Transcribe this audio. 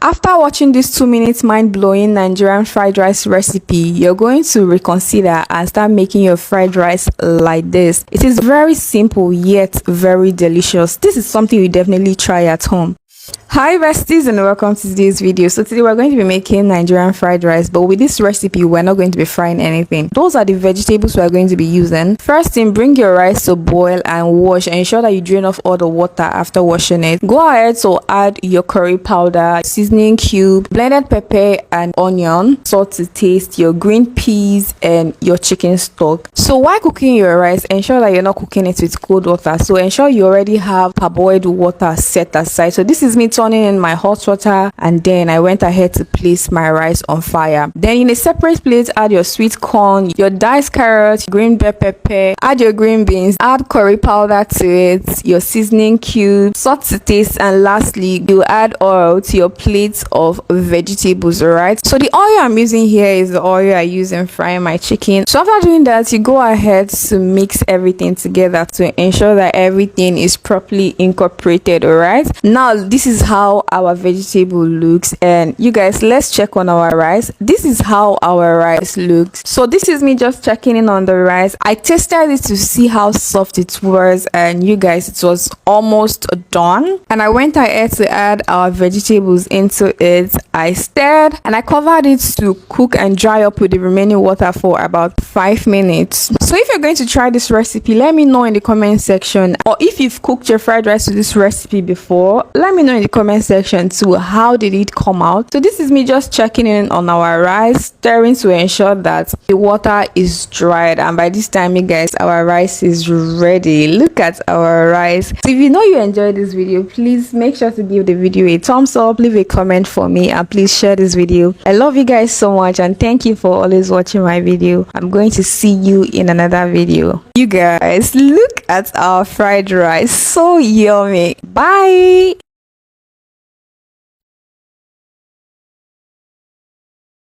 After watching this 2 minutes mind-blowing Nigerian fried rice recipe, you're going to reconsider and start making your fried rice like this. It is very simple yet very delicious. This is something you definitely try at home. Hi besties and welcome to today's video. So today we're going to be making Nigerian fried rice, but with this recipe we're not going to be frying anything. Those are the vegetables we're going to be using. First thing, bring your rice to boil and wash and ensure that you drain off all the water after washing it. Go ahead to add your curry powder, seasoning cube, blended pepper and onion, salt to taste, your green peas and your chicken stock. So while cooking your rice, ensure that you're not cooking it with cold water. So ensure you already have parboiled water set aside. So this is me turning in my hot water, and then I went ahead to place my rice on fire. Then in a separate plate, add your sweet corn, your diced carrot, green bell pepper, add your green beans, add curry powder to it, your seasoning cube, salt to taste, and lastly you add oil to your plate of vegetables. Alright, so the oil I'm using here is the oil I use in frying my chicken. So after doing that, you go ahead to mix everything together to ensure that everything is properly incorporated. Alright, now this is how our vegetable looks, and you guys, let's check on our rice. This is how our rice looks. So this is me just checking in on the rice. I tasted it to see how soft it was, and you guys, it was almost done. And I went ahead to add our vegetables into it. I stirred and I covered it to cook and dry up with the remaining water for about 5 minutes. So if you're going to try this recipe, let me know in the comment section, or if you've cooked your fried rice with this recipe before, let me know in the comment section too, how did it come out. So this is me just checking in on our rice, stirring to ensure that the water is dried, and by this time, you guys, our rice is ready. Look at our rice. So if you know you enjoyed this video, please make sure to give the video a thumbs up, leave a comment for me, and please share this video. I love you guys so much, and thank you for always watching my video. I'm going to see you in another video. You guys, look at our fried rice, so yummy. Bye.